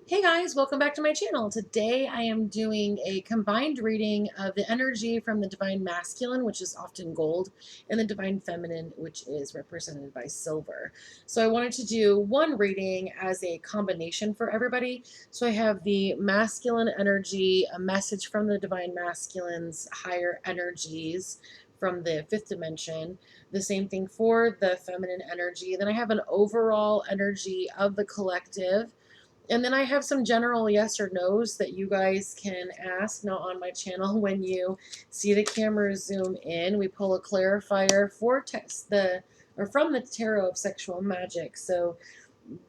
Hey guys, welcome back to my channel. Today I am doing a combined reading of the energy from the Divine Masculine, which is often gold, and the Divine Feminine, which is represented by silver. So I wanted to do one reading as a combination for everybody. So I have the masculine energy, a message from the Divine Masculine's higher energies from the fifth dimension. The same thing for the feminine energy. Then I have an overall energy of the collective, and then I have some general yes or no's that you guys can ask now on my channel. When you see the camera zoom in, we pull a clarifier for text from the Tarot of Sexual Magic. So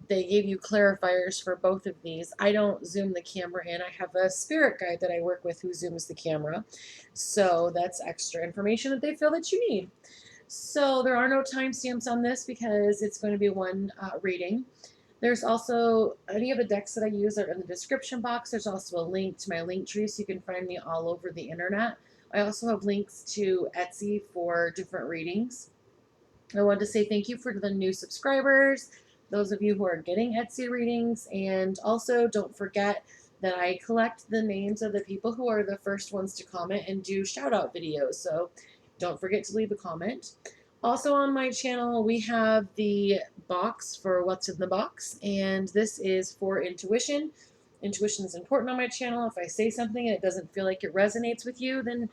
they gave you clarifiers for both of these. I don't zoom the camera in. I have a spirit guide that I work with who zooms the camera. So that's extra information that they feel that you need. So there are no timestamps on this because it's going to be one reading. There's also any of the decks that I use are in the description box. There's also a link to my link tree, so you can find me all over the internet. I also have links to Etsy for different readings. I wanted to say thank you for the new subscribers, those of you who are getting Etsy readings, and also don't forget that I collect the names of the people who are the first ones to comment and do shout out videos. So don't forget to leave a comment. Also on my channel, we have the box for what's in the box, and this is for intuition. Intuition is important on my channel. If I say something and it doesn't feel like it resonates with you, then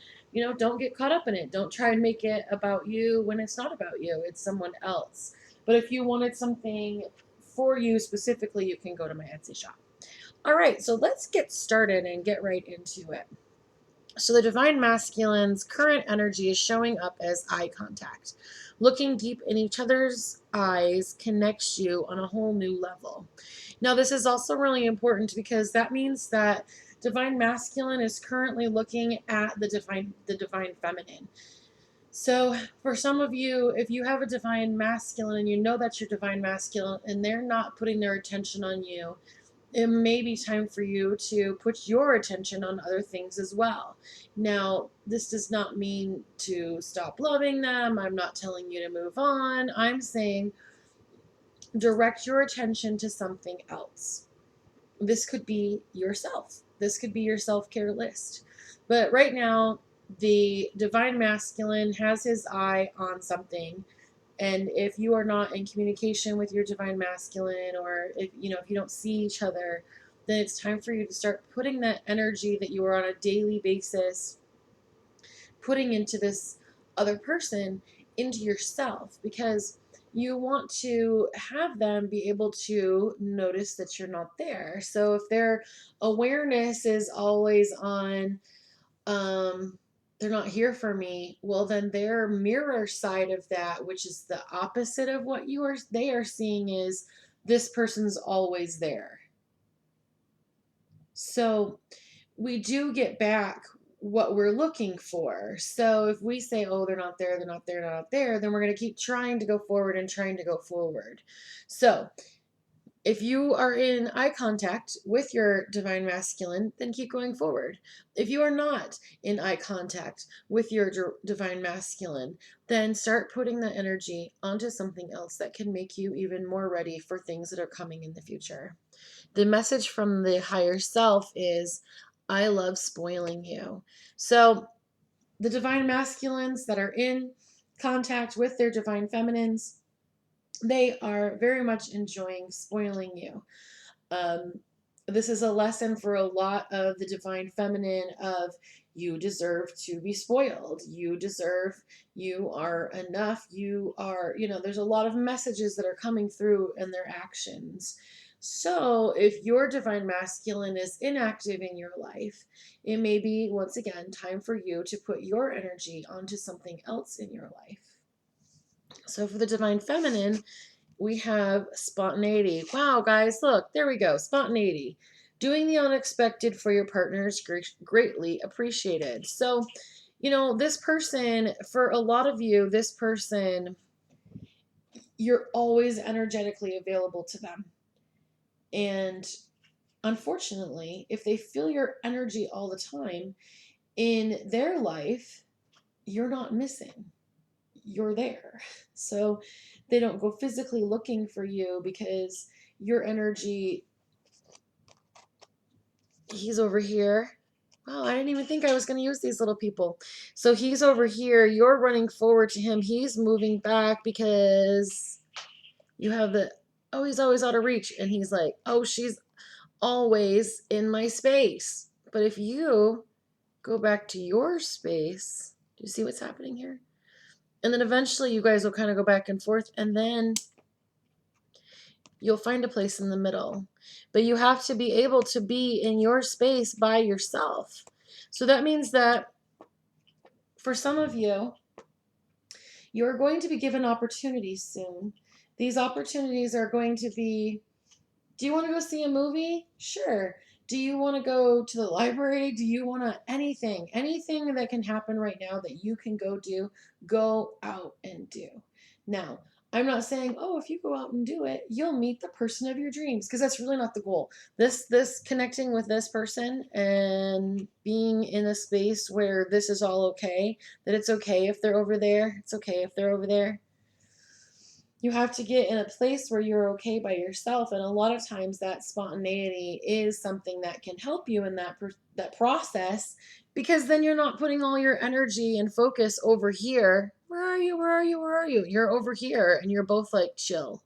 don't get caught up in it. Don't try and make it about you when it's not about you. It's someone else. But if you wanted something for you specifically, you can go to my Etsy shop. All right, so let's get started and get right into it. So the Divine Masculine's current energy is showing up as eye contact. Looking deep in each other's eyes connects you on a whole new level. Now, this is also really important because that means that Divine Masculine is currently looking at the Divine Feminine. So, for some of you, if you have a Divine Masculine and you know that's your Divine Masculine and they're not putting their attention on you, it may be time for you to put your attention on other things as well. Now, this does not mean to stop loving them. I'm not telling you to move on. I'm saying direct your attention to something else. This could be yourself. This could be your self-care list. But right now, the Divine Masculine has his eye on something, and if you are not in communication with your Divine Masculine, or if you don't see each other, then it's time for you to start putting that energy that you are on a daily basis putting into this other person into yourself, because you want to have them be able to notice that you're not there. So if their awareness is always on, um, they're not here for me, well, then their mirror side of that, which is the opposite of what they are seeing, is this person's always there. So we do get back what we're looking for. So if we say, oh, they're not there, they're not there, they're not there, then we're going to keep trying to go forward and trying to go forward. So if you are in eye contact with your Divine Masculine, then keep going forward. If you are not in eye contact with your Divine Masculine, then start putting that energy onto something else that can make you even more ready for things that are coming in the future. The message from the higher self is, I love spoiling you. So the Divine Masculines that are in contact with their Divine Feminines, they are very much enjoying spoiling you. Um, this is a lesson for a lot of the Divine Feminine of, you deserve to be spoiled. You are enough. There's a lot of messages that are coming through in their actions. So if your Divine Masculine is inactive in your life, it may be, once again, time for you to put your energy onto something else in your life. So for the Divine Feminine, we have spontaneity. Wow, guys, look, there we go. Spontaneity. Doing the unexpected for your partner is greatly appreciated. So, this person, for a lot of you, this person, you're always energetically available to them. And unfortunately, if they feel your energy all the time in their life, you're not missing. You're there. So they don't go physically looking for you because your energy he's over here. Oh, I didn't even think I was going to use these little people. So he's over here. You're running forward to him. He's moving back because you have the, oh, he's always out of reach. And he's like, oh, she's always in my space. But if you go back to your space, do you see what's happening here? And then eventually you guys will kind of go back and forth. And then you'll find a place in the middle. But you have to be able to be in your space by yourself. So that means that for some of you, you're going to be given opportunities soon. These opportunities are going to be, do you want to go see a movie? Sure. Do you want to go to the library? Do you want to anything that can happen right now that you can go do, go out and do. Now, I'm not saying, oh, if you go out and do it, you'll meet the person of your dreams, because that's really not the goal. This connecting with this person and being in a space where this is all okay, that it's okay if they're over there, it's okay if they're over there. You have to get in a place where you're okay by yourself, and a lot of times that spontaneity is something that can help you in that process, because then you're not putting all your energy and focus over here. Where are you? Where are you? Where are you? You're over here, and you're both like chill,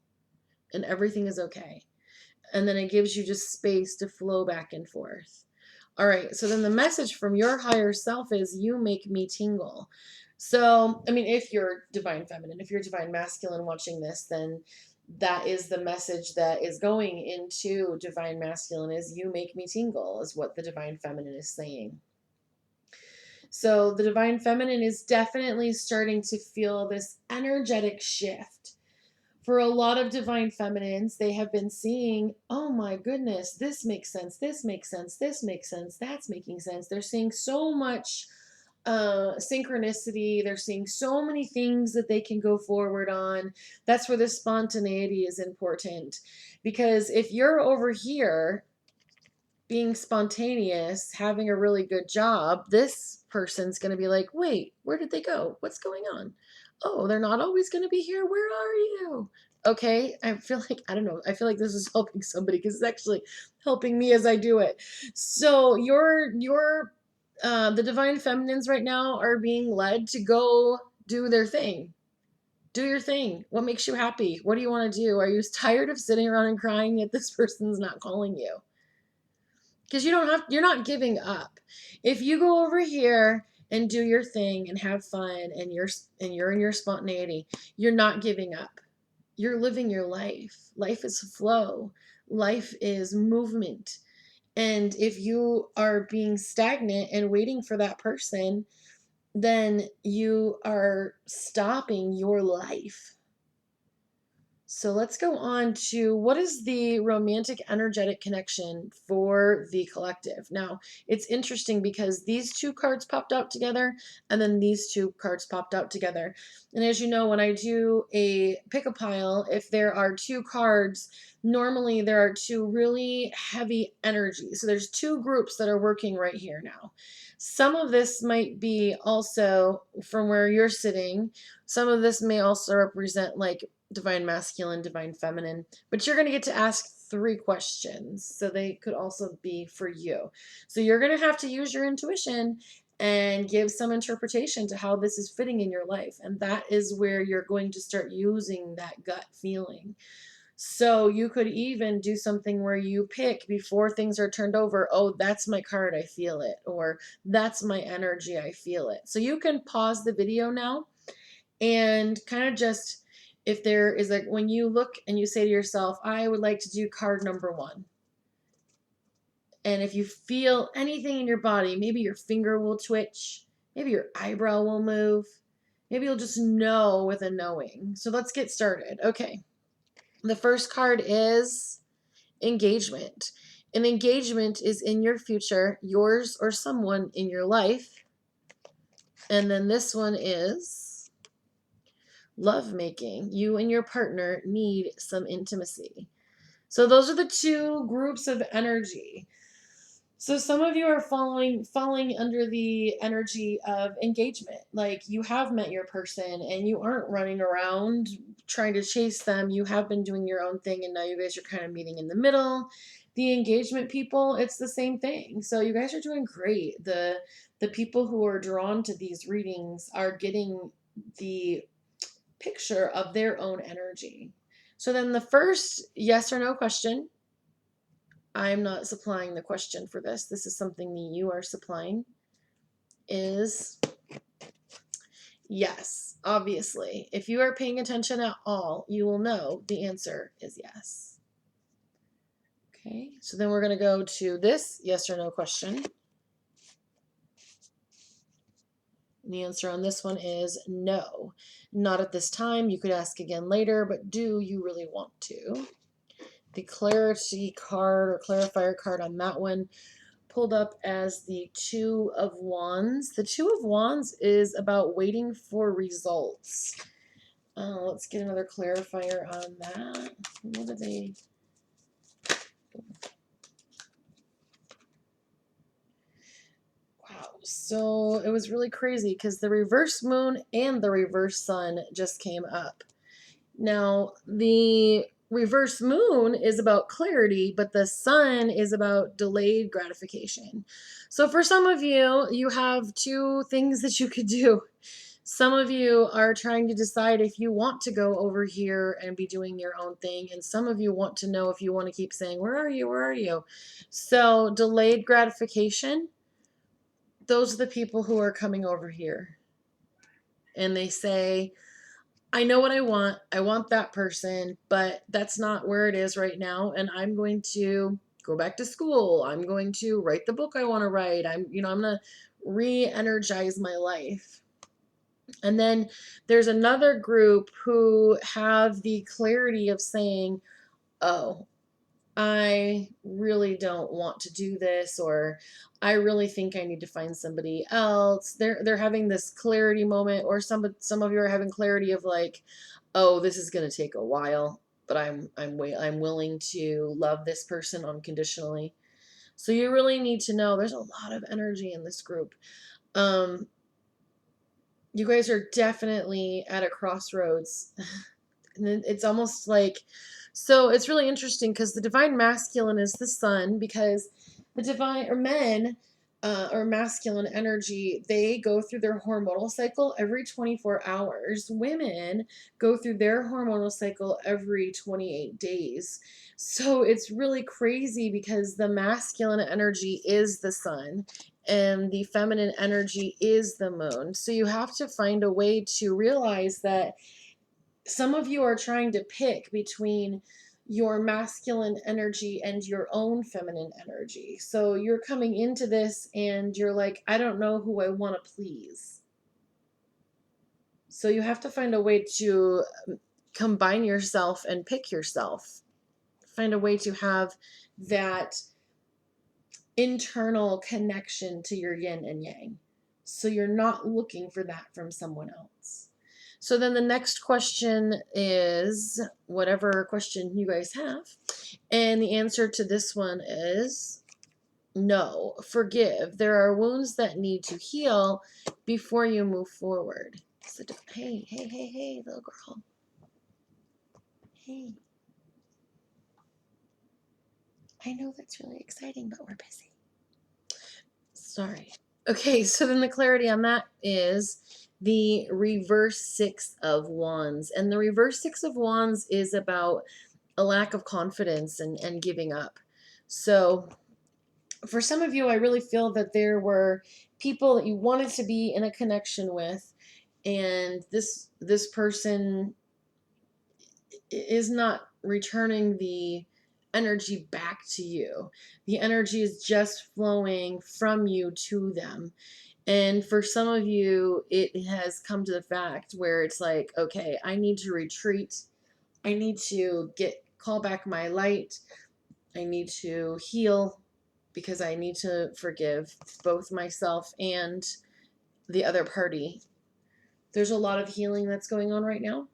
and everything is okay. And then it gives you just space to flow back and forth. All right, so then the message from your higher self is, you make me tingle. So, I mean, if you're divine feminine, if you're divine masculine watching this, then that is the message that is going into divine masculine, is you make me tingle, is what the divine feminine is saying. So the divine feminine is definitely starting to feel this energetic shift. For a lot of divine feminines, they have been seeing, oh my goodness, this makes sense, this makes sense, this makes sense, that's making sense. They're seeing so much synchronicity. They're seeing so many things that they can go forward on. That's where the spontaneity is important. Because if you're over here being spontaneous, having a really good job, this person's going to be like, wait, where did they go? What's going on? Oh, they're not always going to be here. Where are you? Okay, I feel like, I don't know, I feel like this is helping somebody, because it's actually helping me as I do it. So the divine feminines right now are being led to go do their thing. Do your thing. What makes you happy? What do you want to do? Are you tired of sitting around and crying that this person's not calling you? Because you're not giving up. If you go over here and do your thing and have fun, and you're in your spontaneity, you're not giving up. You're living your life. Life is flow. Life is movement. And if you are being stagnant and waiting for that person, then you are stopping your life. So let's go on to, what is the romantic energetic connection for the collective? Now, it's interesting because these two cards popped out together, and then these two cards popped out together. And as you know, when I do a pick a pile, if there are two cards, normally there are two really heavy energies. So there's two groups that are working right here now. Some of this might be also from where you're sitting. Some of this may also represent like divine masculine, divine feminine, but you're going to get to ask 3 questions, so they could also be for you. So you're going to have to use your intuition and give some interpretation to how this is fitting in your life, and that is where you're going to start using that gut feeling. So you could even do something where you pick before things are turned over, oh, that's my card, I feel it, or that's my energy, I feel it. So you can pause the video now and kind of just, if there is like, when you look and you say to yourself, I would like to do card number 1. And if you feel anything in your body, maybe your finger will twitch, maybe your eyebrow will move, maybe you'll just know with a knowing. So let's get started. Okay. The first card is engagement. And engagement is in your future, yours or someone in your life. And then this one is lovemaking. You and your partner need some intimacy. So those are the two groups of energy. So some of you are falling under the energy of engagement. Like you have met your person and you aren't running around trying to chase them. You have been doing your own thing, and now you guys are kind of meeting in the middle. The engagement people, it's the same thing. So you guys are doing great. The people who are drawn to these readings are getting the picture of their own energy. So then the first yes or no question, I'm not supplying the question for this. This is something that you are supplying, is yes. Obviously, if you are paying attention at all, you will know the answer is yes. Okay, so then we're going to go to this yes or no question. And the answer on this one is no. Not at this time. You could ask again later, but do you really want to? The clarity card or clarifier card on that one pulled up as the Two of Wands. The Two of Wands is about waiting for results. Let's get another clarifier on that. What are they? Wow. So it was really crazy because the reverse moon and the reverse sun just came up. Now, the reverse moon is about clarity, but the sun is about delayed gratification. So for some of you, you have two things that you could do. Some of you are trying to decide if you want to go over here and be doing your own thing, and some of you want to know if you want to keep saying, where are you, where are you? So delayed gratification, those are the people who are coming over here. And they say, I know what I want. I want that person, but that's not where it is right now. And I'm going to go back to school. I'm going to write the book I want to write. I'm going to re-energize my life. And then there's another group who have the clarity of saying, oh, I really don't want to do this, or I really think I need to find somebody else. They're having this clarity moment, or some of you are having clarity of like, oh, this is going to take a while, but I'm willing to love this person unconditionally. So you really need to know there's a lot of energy in this group. You guys are definitely at a crossroads. And it's almost like, so it's really interesting because the divine masculine is the sun, because the divine or men or masculine energy, they go through their hormonal cycle every 24 hours. Women go through their hormonal cycle every 28 days. So it's really crazy because the masculine energy is the sun and the feminine energy is the moon. So you have to find a way to realize that some of you are trying to pick between your masculine energy and your own feminine energy. So you're coming into this and you're like, I don't know who I want to please. So you have to find a way to combine yourself and pick yourself. Find a way to have that internal connection to your yin and yang. So you're not looking for that from someone else. So then the next question is whatever question you guys have. And the answer to this one is no. Forgive. There are wounds that need to heal before you move forward. So, hey, little girl. Hey. I know that's really exciting, but we're busy. Sorry. Okay, so then the clarity on that is the reverse Six of Wands. And the reverse Six of Wands is about a lack of confidence and giving up. So for some of you, I really feel that there were people that you wanted to be in a connection with, and this person is not returning the energy back to you. The energy is just flowing from you to them. And for some of you, it has come to the fact where it's like, okay, I need to retreat. I need to call back my light. I need to heal because I need to forgive both myself and the other party. There's a lot of healing that's going on right now.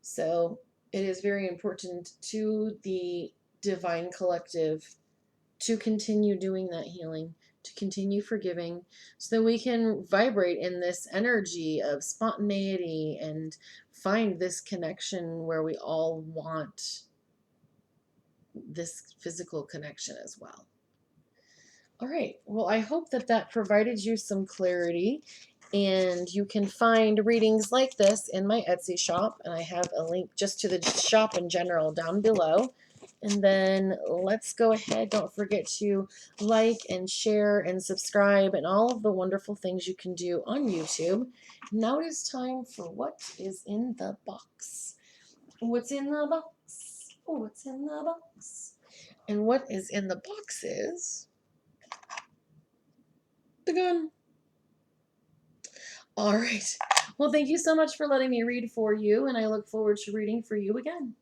So it is very important to the divine collective to continue doing that healing, to continue forgiving, so that we can vibrate in this energy of spontaneity and find this connection where we all want this physical connection as well. All right. Well, I hope that that provided you some clarity, and you can find readings like this in my Etsy shop, and I have a link just to the shop in general down below. And then let's go ahead. Don't forget to like and share and subscribe and all of the wonderful things you can do on YouTube. Now it is time for what is in the box. What's in the box? Oh, what's in the box? And what is in the box is the gun. All right. Well, thank you so much for letting me read for you, and I look forward to reading for you again.